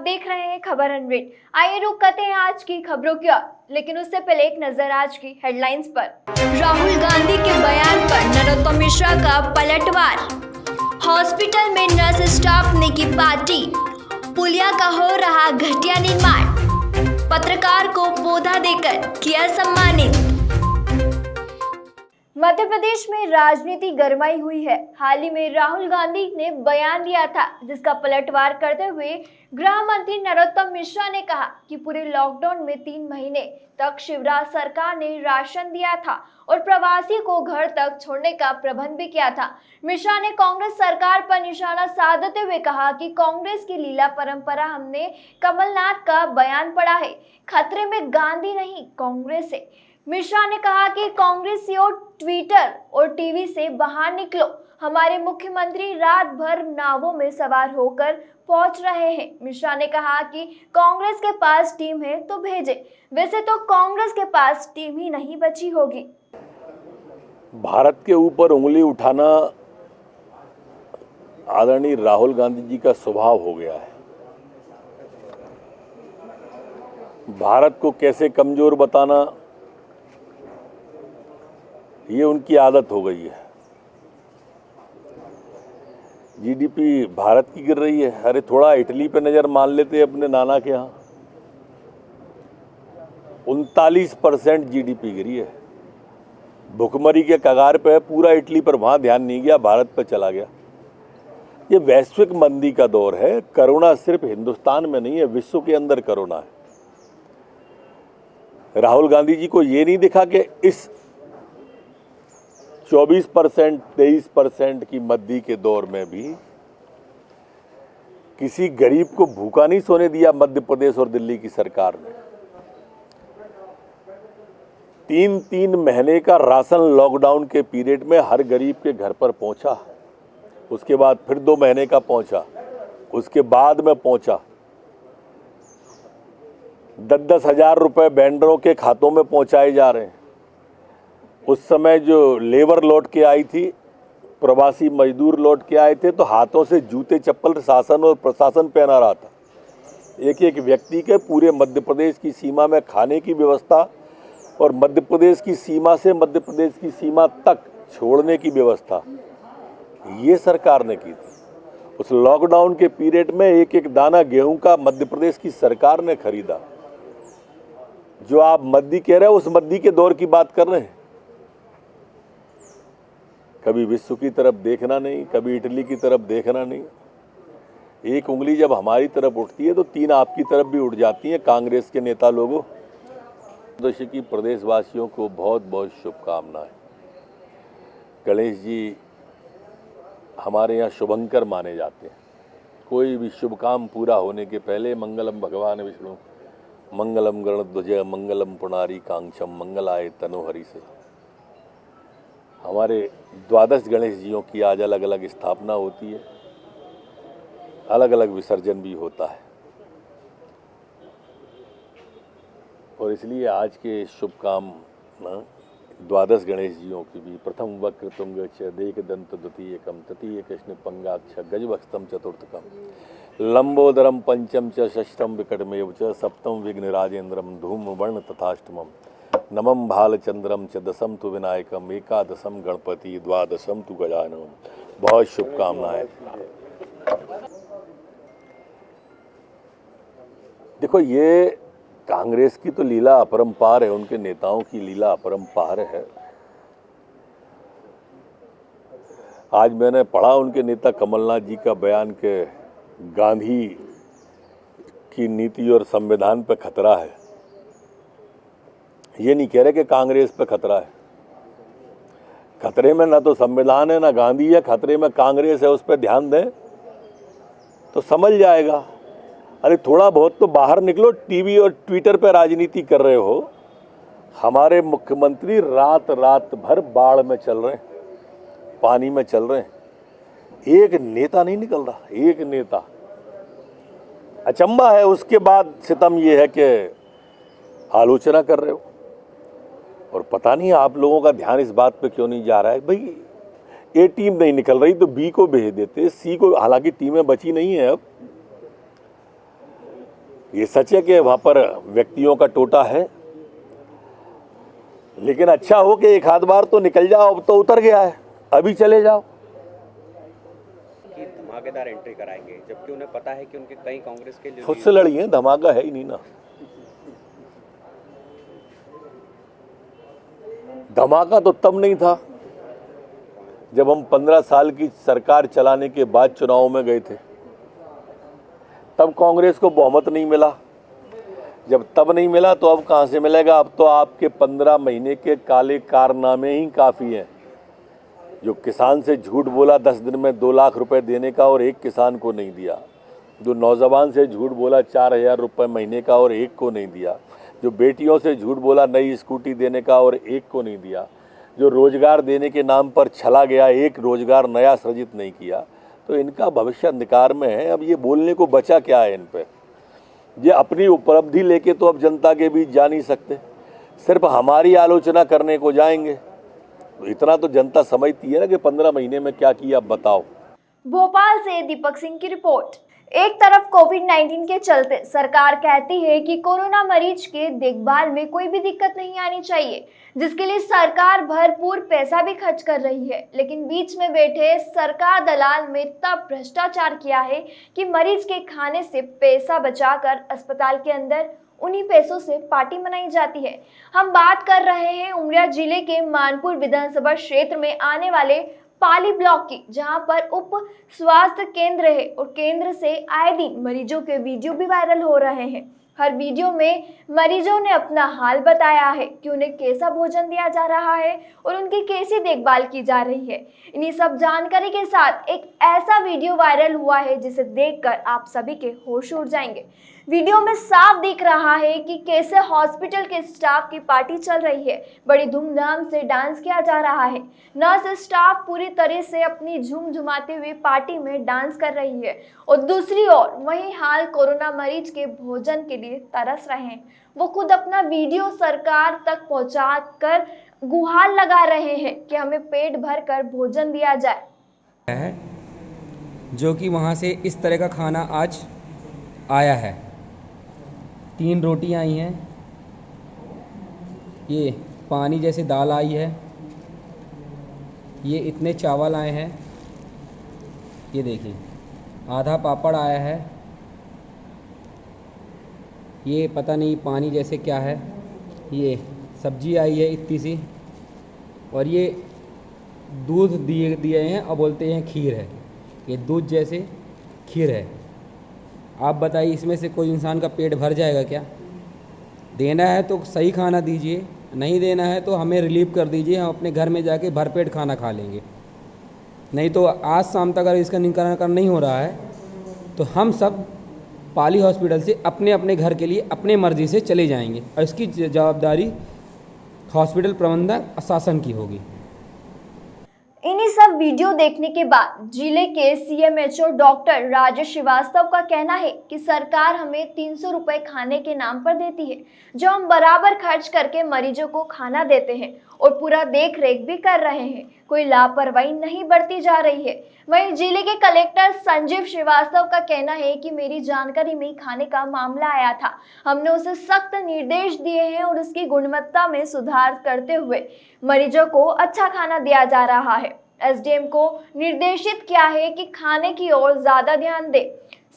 देख रहे हैं खबर 100। आइए रुक करते हैं आज की खबरों की ओर, लेकिन उससे पहले एक नजर आज की हेडलाइंस पर। राहुल गांधी के बयान पर नरोत्तम मिश्रा का पलटवार। हॉस्पिटल में नर्स स्टाफ ने की पार्टी। पुलिया का हो रहा घटिया निर्माण। पत्रकार को पौधा देकर किया सम्मानित। मध्य प्रदेश में राजनीति गरमाई हुई है। हाल ही में राहुल गांधी ने बयान दिया था, जिसका पलटवार करते हुए गृह मंत्री नरोत्तम मिश्रा ने कहा कि पूरे लॉकडाउन में 3 महीने तक शिवराज सरकार ने राशन दिया था और प्रवासी को घर तक छोड़ने का प्रबंध भी किया था। मिश्रा ने कांग्रेस सरकार पर निशाना साधते हुए कहा कि कांग्रेस की लीला परंपरा हमने कमलनाथ का बयान पढ़ा है, खतरे में गांधी नहीं कांग्रेस है। मिश्रा ने कहा कि कांग्रेसियों ट्विटर और टीवी से बाहर निकलो। हमारे मुख्यमंत्री रात भर नावों में सवार होकर पहुंच रहे हैं। मिश्रा ने कहा कि कांग्रेस के पास टीम है तो भेजे। वैसे तो कांग्रेस के पास टीम ही नहीं बची होगी। भारत के ऊपर उंगली उठाना आदरणीय राहुल गांधी जी का स्वभाव हो गया है। भारत को कैसे कमजोर बताना, ये उनकी आदत हो गई है। जीडीपी भारत की गिर रही है। अरे थोड़ा इटली पे नजर मान लेते अपने नाना के यहाँ, 39% जीडीपी गिरी है। भुखमरी के कगार पे है पूरा इटली, पर वहां ध्यान नहीं गया, भारत पे चला गया। ये वैश्विक मंदी का दौर है। कोरोना सिर्फ हिंदुस्तान में नहीं है, विश्व के अंदर कोरोना है। राहुल गांधी जी को ये नहीं दिखा कि इस 24%, 23% की मंदी के दौर में भी किसी गरीब को भूखा नहीं सोने दिया मध्य प्रदेश और दिल्ली की सरकार ने। 3 महीने का राशन लॉकडाउन के पीरियड में हर गरीब के घर पर पहुंचा। उसके बाद फिर 2 महीने का पहुंचा, उसके बाद में पहुंचा। 10-10 हजार रुपए वेंडरों के खातों में पहुंचाए जा रहे हैं। उस समय जो लेबर लौट के आई थी, प्रवासी मजदूर लौट के आए थे, तो हाथों से जूते चप्पल शासन और प्रशासन पहना रहा था। एक एक व्यक्ति के पूरे मध्य प्रदेश की सीमा में खाने की व्यवस्था और मध्य प्रदेश की सीमा से मध्य प्रदेश की सीमा तक छोड़ने की व्यवस्था ये सरकार ने की थी। उस लॉकडाउन के पीरियड में एक एक दाना गेहूं का मध्य प्रदेश की सरकार ने खरीदा। जो आप मद्दी कह रहे हो, उस मद्दी के दौर की बात कर रहे हैं। कभी विश्व की तरफ देखना नहीं, कभी इटली की तरफ देखना नहीं। एक उंगली जब हमारी तरफ उठती है तो 3 आपकी तरफ भी उठ जाती हैं, कांग्रेस के नेता लोगों। दशक की प्रदेशवासियों को बहुत बहुत शुभकामनाएं। गणेश जी हमारे यहाँ शुभंकर माने जाते हैं। कोई भी शुभ काम पूरा होने के पहले मंगलम भगवान विष्णु, मंगलम गणध्वज, मंगलम पुनारी कांक्षम, मंगलाय तनोहरि से। हमारे 12 गणेश जियों की आज अलग अलग स्थापना होती है, अलग अलग विसर्जन भी होता है। और इसलिए आज के शुभ काम 12 गणेश जियों की भी। प्रथम वक्र तुंग च देक दंत द्वितीयकम, तृतीय कृष्ण पंगाक्ष गजवक्स्तम चतुर्थकम, लंबोदरम पंचम च षष्ठम विकटमेव च, सप्तम विघ्न राजेंद्रम धूम वर्ण तथाष्टमम, नमम भालचंद्रम च दशम तु विनायकम, एकादशम गणपति, द्वादशम तु गजाननम। बहुत शुभकामनाएं। देखो, ये कांग्रेस की तो लीला अपरंपार है, उनके नेताओं की लीला अपरंपार है। आज मैंने पढ़ा उनके नेता कमलनाथ जी का बयान के गांधी की नीति और संविधान पर खतरा है। ये नहीं कह रहे कि कांग्रेस पे खतरा है। खतरे में ना तो संविधान है ना गांधी है, खतरे में कांग्रेस है। उस पर ध्यान दें तो समझ जाएगा। अरे थोड़ा बहुत तो बाहर निकलो। टीवी और ट्विटर पे राजनीति कर रहे हो। हमारे मुख्यमंत्री रात रात भर बाढ़ में चल रहे हैं, पानी में चल रहे हैं। एक नेता नहीं निकल रहा, एक नेता। अचंबा है। उसके बाद सितम ये है कि आलोचना कर रहे हो। और पता नहीं आप लोगों का ध्यान इस बात पे क्यों नहीं जा रहा है। भाई, ए टीम नहीं निकल रही तो बी को भेज देते, सी को। हालांकि टीमें बची नहीं है अब। ये सच है कि वहाँ पर व्यक्तियों का टोटा है, लेकिन अच्छा हो कि एक आध बार तो निकल जाओ, अब तो उतर गया है, अभी चले जाओ। कि धमाकेदार एंट्री कराएंगे, जबकि उन्हें पता है कि उनके कई कांग्रेस के खुद से लड़ी है, धमाका है ही नहीं ना। धमाका तो तब नहीं था जब हम 15 साल की सरकार चलाने के बाद चुनाव में गए थे, तब कांग्रेस को बहुमत नहीं मिला। जब तब नहीं मिला तो अब कहां से मिलेगा? अब तो आपके 15 महीने के काले कारनामे ही काफ़ी हैं। जो किसान से झूठ बोला 10 दिन में 2 लाख रुपए देने का और एक किसान को नहीं दिया, जो नौजवान से झूठ बोला 4,000 रुपये महीने का और एक को नहीं दिया, जो बेटियों से झूठ बोला नई स्कूटी देने का और एक को नहीं दिया, जो रोजगार देने के नाम पर छला गया, एक रोजगार नया सृजित नहीं किया, तो इनका भविष्य अंधकार में है। अब ये बोलने को बचा क्या है इन पे? ये अपनी उपलब्धि लेके तो अब जनता के बीच जा नहीं सकते, सिर्फ हमारी आलोचना करने को जाएंगे। तो इतना तो जनता समझती है ना कि 15 महीने में क्या किया, अब बताओ। भोपाल से दीपक सिंह की रिपोर्ट। एक तरफ कोविड-19 के चलते सरकार कहती है कि कोरोना मरीज के देखभाल में कोई भी दिक्कत नहीं आनी चाहिए, जिसके लिए सरकार भरपूर पैसा भी खर्च कर रही है, लेकिन बीच में बैठे सरकार दलाल में इतना भ्रष्टाचार किया है कि मरीज के खाने से पैसा बचाकर अस्पताल के अंदर उन्हीं पैसों से पार्टी मनाई जाती है। हम बात कर रहे हैं उमरिया जिले के मानपुर विधानसभा क्षेत्र में आने वाले पाली ब्लॉक की, जहां पर उप स्वास्थ्य केंद्र है और केंद्र से आए दिन मरीजों के वीडियो भी वायरल हो रहे हैं। हर वीडियो में मरीजों ने अपना हाल बताया है कि उन्हें कैसा भोजन दिया जा रहा है और उनकी कैसी देखभाल की जा रही है। इन्हीं सब जानकारी के साथ एक ऐसा वीडियो वायरल हुआ है जिसे देखकर आप सभी के होश उड़ जाएंगे। वीडियो में साफ दिख रहा है कि कैसे हॉस्पिटल के स्टाफ की पार्टी चल रही है। बड़ी धूमधाम से डांस किया जा रहा है। नर्स स्टाफ पूरी तरह से अपनी झूमझुमाते हुए पार्टी में डांस कर रही है और दूसरी ओर वही हाल कोरोना मरीज के भोजन के लिए तरस रहे हैं। वो खुद अपना वीडियो सरकार तक पहुंचा कर गुहार लगा रहे हैं कि हमें पेट भर कर भोजन दिया जाए, जो कि वहाँ से इस तरह का खाना आज आया है। 3 रोटियां आई हैं, ये पानी जैसे दाल आई है, ये इतने चावल आए हैं, ये देखिए आधा पापड़ आया है, ये पता नहीं पानी जैसे क्या है, ये सब्जी आई है इतनी सी, और ये दूध दिए हैं और बोलते हैं खीर है। ये दूध जैसे खीर है। आप बताइए इसमें से कोई इंसान का पेट भर जाएगा क्या? देना है तो सही खाना दीजिए, नहीं देना है तो हमें रिलीव कर दीजिए, हम अपने घर में जाके भरपेट खाना खा लेंगे। नहीं तो आज शाम तक अगर इसका निराकरण नहीं हो रहा है तो हम सब पाली हॉस्पिटल से अपने अपने घर के लिए अपने मर्जी से चले जाएंगे और इसकी जवाबदारी हॉस्पिटल प्रबंधक शासन की होगी। इन्हीं सब वीडियो देखने के बाद जिले के सीएमएचओ डॉक्टर राजेश श्रीवास्तव का कहना है कि सरकार हमें 300 रुपए खाने के नाम पर देती है, जो हम बराबर खर्च करके मरीजों को खाना देते हैं और पूरा देख रेख भी कर रहे हैं। कोई लापरवाही नहीं बरती जा रही है। वहीं जिले के कलेक्टर संजीव श्रीवास्तव का कहना है कि मेरी जानकारी में खाने का मामला आया था, हमने उसे सख्त निर्देश दिए हैं और उसकी गुणवत्ता में सुधार करते हुए मरीजों को अच्छा खाना दिया जा रहा है। एसडीएम को निर्देशित किया है कि खाने की ओर ज्यादा ध्यान दे।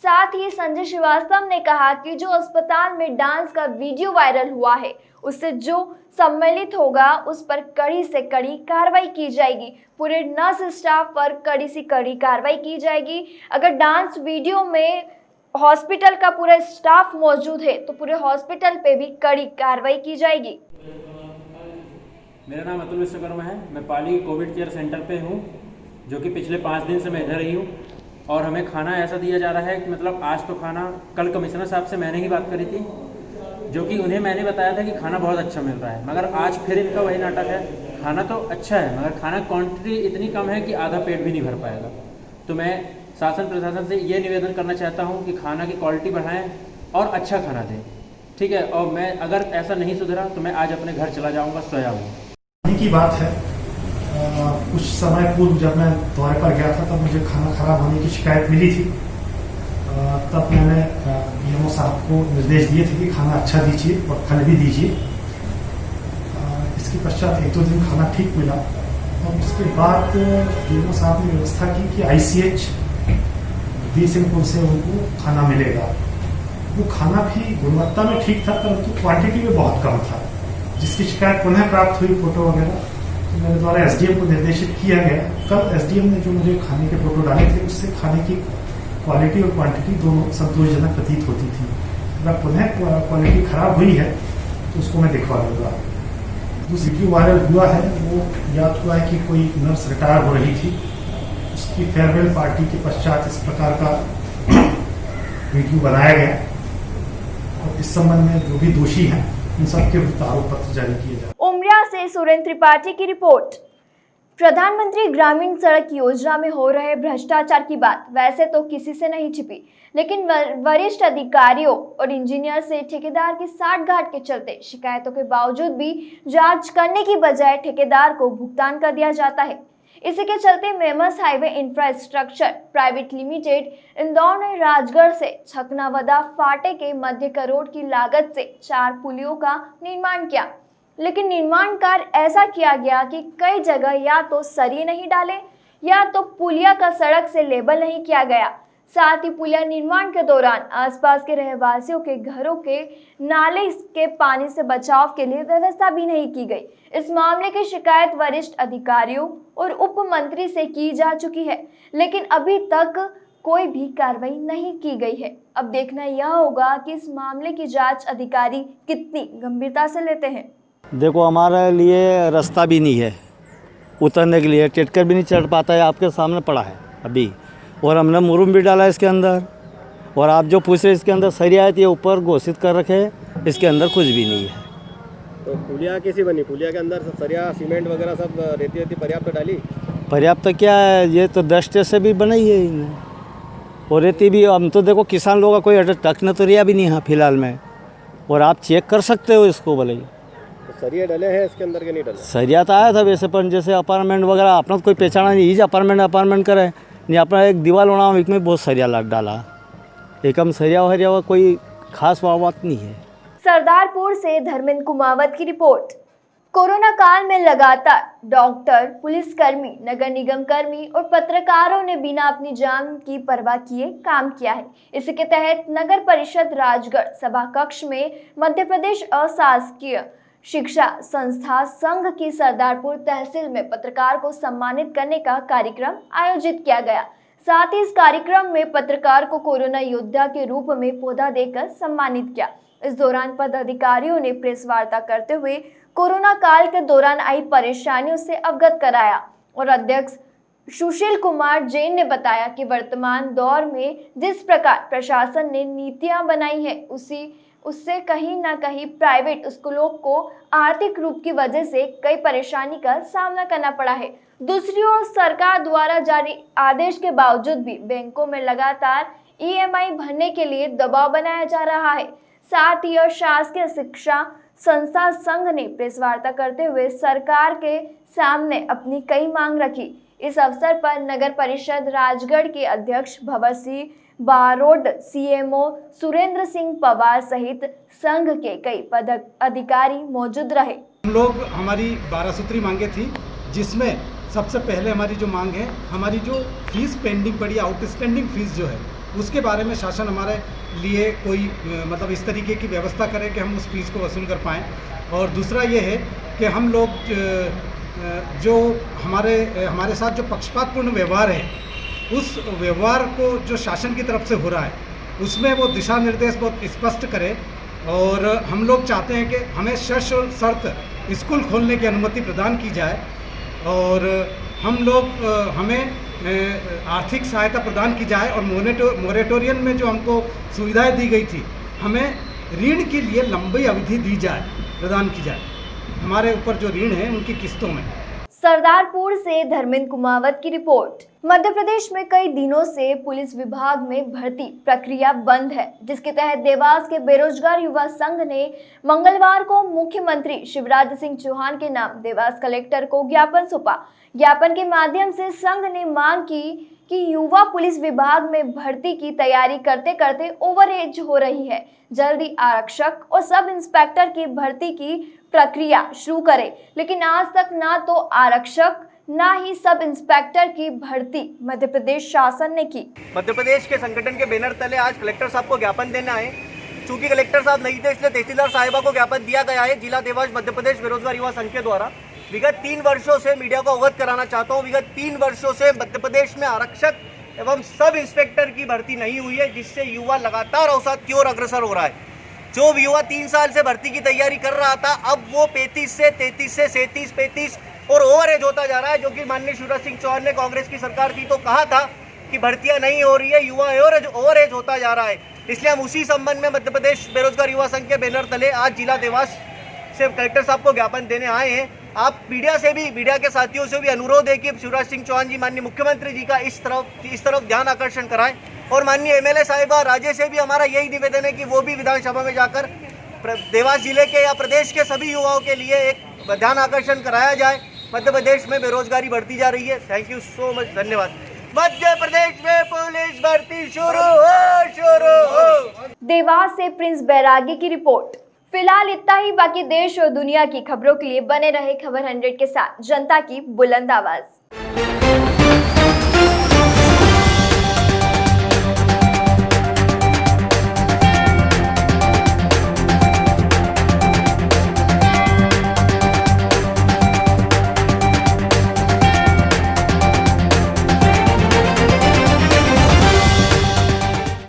साथ ही संजय श्रीवास्तव ने कहा कि जो अस्पताल में डांस का वीडियो वायरल हुआ है उससे जो सम्मिलित होगा उस पर कड़ी से कड़ी कार्रवाई की जाएगी। पूरे नर्स स्टाफ पर कड़ी से कड़ी कार्रवाई की जाएगी। अगर डांस वीडियो में हॉस्पिटल का पूरा स्टाफ मौजूद है तो पूरे हॉस्पिटल पे भी कड़ी कार्रवाई की जाएगी। मेरा नाम अतुल विश्वकर्मा है। मैं पाली कोविड केयर सेंटर पे हूँ, जो कि पिछले 5 दिन से मैं इधर ही हूँ। और हमें खाना ऐसा दिया जा रहा है कि मतलब आज तो खाना, कल कमिश्नर साहब से मैंने ही बात करी थी, जो कि उन्हें मैंने बताया था कि खाना बहुत अच्छा मिल रहा है, मगर आज फिर इनका वही नाटक है। खाना तो अच्छा है मगर खाना क्वांटिटी इतनी कम है कि आधा पेट भी नहीं भर पाएगा। तो मैं शासन प्रशासन से ये निवेदन करना चाहता हूँ कि खाना की क्वालिटी बढ़ाएँ और अच्छा खाना दें, ठीक है। और मैं अगर ऐसा नहीं सुधरा तो मैं आज अपने घर चला जाऊँगा, सोया हूँ। की बात है, कुछ समय पूर्व जब मैं दौरे पर गया था तब मुझे खाना खराब होने की शिकायत मिली थी। तब मैंने डीएमओ साहब को निर्देश दिए थे कि खाना अच्छा दीजिए और फल भी दीजिए। इसके पश्चात 1-2 दिन खाना ठीक मिला और उसके बाद डीएमओ साहब ने व्यवस्था की कि ICH बीसिंहपुर से उनको खाना मिलेगा। वो खाना भी गुणवत्ता में ठीक था, परंतु क्वांटिटी में बहुत कम था, जिसकी शिकायत पुनः प्राप्त हुई फोटो वगैरह, तो मेरे द्वारा SDM को निर्देशित किया गया। कल SDM ने जो मुझे खाने के फोटो डाले थे, उससे खाने की क्वालिटी और क्वांटिटी दोनों संतोषजनक प्रतीत होती थी। अगर पुनः क्वालिटी खराब हुई है तो उसको मैं दिखवा दूंगा। जो वीडियो वायरल हुआ है वो याद हुआ है कि कोई नर्स रिटायर हो रही थी, उसकी फेयरवेल पार्टी के पश्चात इस प्रकार का वीडियो बनाया गया और इस संबंध में जो भी दोषी हैं उन सबके विरुद्ध आरोप पत्र जारी किए जाए। उमरिया से सुरेंद्र त्रिपाठी की रिपोर्ट। प्रधानमंत्री ग्रामीण सड़क योजना में हो रहे भ्रष्टाचार की बात वैसे तो किसी से नहीं छिपी, लेकिन वरिष्ठ अधिकारियों और इंजीनियर से ठेकेदार की साठगांठ के चलते शिकायतों के बावजूद भी जांच करने की बजाय ठेकेदार को भुगतान कर दिया जाता है। इसी के चलते MEMS highway infrastructure private limited Indore ने राजगढ़ से छकनावदा फाटे के मध्य करोड़ की लागत से 4 पुलियों का निर्माण किया, लेकिन निर्माण कार्य ऐसा किया गया कि कई जगह या तो सरिये नहीं डाले या तो पुलिया का सड़क से लेबल नहीं किया गया। साथ ही पुलिया निर्माण के दौरान आसपास के रहवासियों के घरों के नाले के पानी से बचाव के लिए व्यवस्था भी नहीं की गई। इस मामले की शिकायत वरिष्ठ अधिकारियों और उप मंत्री से की जा चुकी है, लेकिन अभी तक कोई भी कार्रवाई नहीं की गई है। अब देखना यह होगा कि इस मामले की जांच अधिकारी कितनी गंभीरता से लेते हैं। देखो, हमारे लिए रास्ता भी नहीं है उतरने के लिए, टेटकर भी नहीं चढ़ पाता है, आपके सामने पड़ा है अभी। और हमने मुरुम भी डाला इसके अंदर, और आप जो पूछ रहे इसके अंदर सरिया है, ये ऊपर घोषित कर रखे, इसके अंदर कुछ भी नहीं है। तो पुलिया कैसी बनी? पुलिया के अंदर सरिया सीमेंट वगैरह सब रेती पर्याप्त डाली? पर्याप्त क्या है, ये तो 10 टे से भी बनाई है इन्हें, और रेती भी। हम तो देखो किसान लोगों का कोई टकने तो रिया भी नहीं है फिलहाल में, और आप चेक कर सकते हो इसको भले ही। सरिया डले हैं इसके अंदर के नहीं डले? सरिया तो आया था वैसे, पर जैसे अपार्टमेंट वगैरह अपना तो कोई पहचाना नहीं, इज अपार्टमेंट करे नहीं, अपना एक दीवार होना में बहुत सरिया लाट डाला, एकम सरिया वरिया हुआ, कोई खास बात नहीं है। सरदारपुर से धर्मेंद्र कुमावत की रिपोर्ट। कोरोना काल में लगातार डॉक्टर, पुलिसकर्मी, नगर निगम कर्मी और पत्रकारों ने बिना अपनी जान की परवाह किए काम किया है। इसी के तहत नगर परिषद राजगढ़ सभा कक्ष में मध्य प्रदेश अशासकीय शिक्षा संस्था संघ की सरदारपुर तहसील में पत्रकार को सम्मानित करने का कार्यक्रम आयोजित किया गया। साथ ही इस कार्यक्रम में पत्रकार को कोरोना योद्धा के रूप में पौधा देकर सम्मानित किया। इस दौरान पदाधिकारियों ने प्रेस वार्ता करते हुए कोरोना काल के दौरान आई परेशानियों से अवगत कराया और अध्यक्ष सुशील कुमार जैन ने बताया कि वर्तमान दौर में जिस प्रकार प्रशासन ने नीतियां बनाई है उससे कहीं ना कहीं प्राइवेट स्कूलों को आर्थिक रूप की वजह से कई परेशानी का सामना करना पड़ा है। दूसरी ओर सरकार द्वारा जारी आदेश के बावजूद भी बैंकों में लगातार EMI भरने के लिए दबाव बनाया जा रहा है। साथ ही शासकीय शिक्षा संस्था संघ ने प्रेस वार्ता करते हुए सरकार के सामने अपनी कई मांग रखी। इस अवसर पर नगर परिषद राजगढ़ के अध्यक्ष भवर सिंह बारोड, CMO सुरेंद्र सिंह पवार सहित संघ के कई पदाधिकारी मौजूद रहे। हम लोग हमारी 12 सूत्री मांगे थी, जिसमें सबसे पहले हमारी जो मांग है, हमारी जो फीस पेंडिंग पड़ी, आउटस्टैंडिंग फीस जो है, उसके बारे में शासन हमारे लिए कोई मतलब इस तरीके की व्यवस्था करे कि हम उस फीस को वसूल कर पाएँ। और दूसरा ये है कि हम लोग जो हमारे साथ जो पक्षपातपूर्ण व्यवहार है, उस व्यवहार को जो शासन की तरफ से हो रहा है, उसमें वो दिशा निर्देश बहुत स्पष्ट करे। और हम लोग चाहते हैं कि हमें शर्त स्कूल खोलने की अनुमति प्रदान की जाए, और हमें आर्थिक सहायता प्रदान की जाए, और मोरेटोरियम में जो हमको सुविधाएं दी गई थी, हमें ऋण के लिए लंबी अवधि दी जाए, प्रदान की जाए, हमारे ऊपर जो ऋण है उनकी किस्तों में। सरदारपुर से धर्मेंद्र कुमावत की रिपोर्ट। मध्य प्रदेश में कई दिनों से पुलिस विभाग में भर्ती प्रक्रिया बंद है, जिसके तहत देवास के बेरोजगार युवा संघ ने मंगलवार को मुख्यमंत्री शिवराज सिंह चौहान के नाम देवास कलेक्टर को ज्ञापन सौंपा। ज्ञापन के माध्यम से संघ ने मांग की कि युवा पुलिस विभाग में भर्ती की तैयारी करते करते ओवर एज हो रही है। जल्दी आरक्षक और सब इंस्पेक्टर की भर्ती की प्रक्रिया शुरू करे, लेकिन आज तक ना तो आरक्षक ना ही सब इंस्पेक्टर की भर्ती मध्य प्रदेश शासन ने की। मध्य प्रदेश के संगठन के बैनर तले आज कलेक्टर साहब को ज्ञापन देना है। चूंकि कलेक्टर साहब नहीं थे, इसलिए तहसीलदार साहिबा को ज्ञापन दिया गया है। जिला देवास मध्य प्रदेश बेरोजगार युवा संघ के द्वारा विगत 3 वर्षों से मीडिया को अवगत कराना चाहता हूँ, विगत 3 वर्षों से मध्य प्रदेश में आरक्षक एवं सब इंस्पेक्टर की भर्ती नहीं हुई है, जिससे युवा लगातार अवसाद की ओर अग्रसर हो रहा है। जो युवा 3 साल से भर्ती की तैयारी कर रहा था, अब वो 35 से 33 से 37, 35 और ओवर एज होता जा रहा है। जो कि माननीय शिवराज सिंह चौहान ने कांग्रेस की सरकार थी तो कहा था कि भर्तियां नहीं हो रही है, युवा ओवर एज होता जा रहा है। इसलिए हम उसी संबंध में मध्य प्रदेश बेरोजगार युवा संघ के बैनर तले आज जिला देवास से कलेक्टर साहब को ज्ञापन देने आए हैं। आप मीडिया के साथियों से भी अनुरोध है कि शिवराज सिंह चौहान जी माननीय मुख्यमंत्री जी का इस तरफ ध्यान आकर्षण कराएं, और माननीय एमएलए साहिबा राजेश से भी हमारा यही निवेदन है कि वो भी विधानसभा में जाकर देवास जिले के या प्रदेश के सभी युवाओं के लिए एक ध्यान आकर्षण कराया जाए। मध्य प्रदेश में बेरोजगारी बढ़ती जा रही है। थैंक यू सो मच, धन्यवाद। मध्य प्रदेश में पुलिस भर्ती शुरू हो। देवास से प्रिंस बैरागी की रिपोर्ट। फिलहाल इतना ही, बाकी देश और दुनिया की खबरों के लिए बने रहे खबर 100 के साथ, जनता की बुलंद आवाज।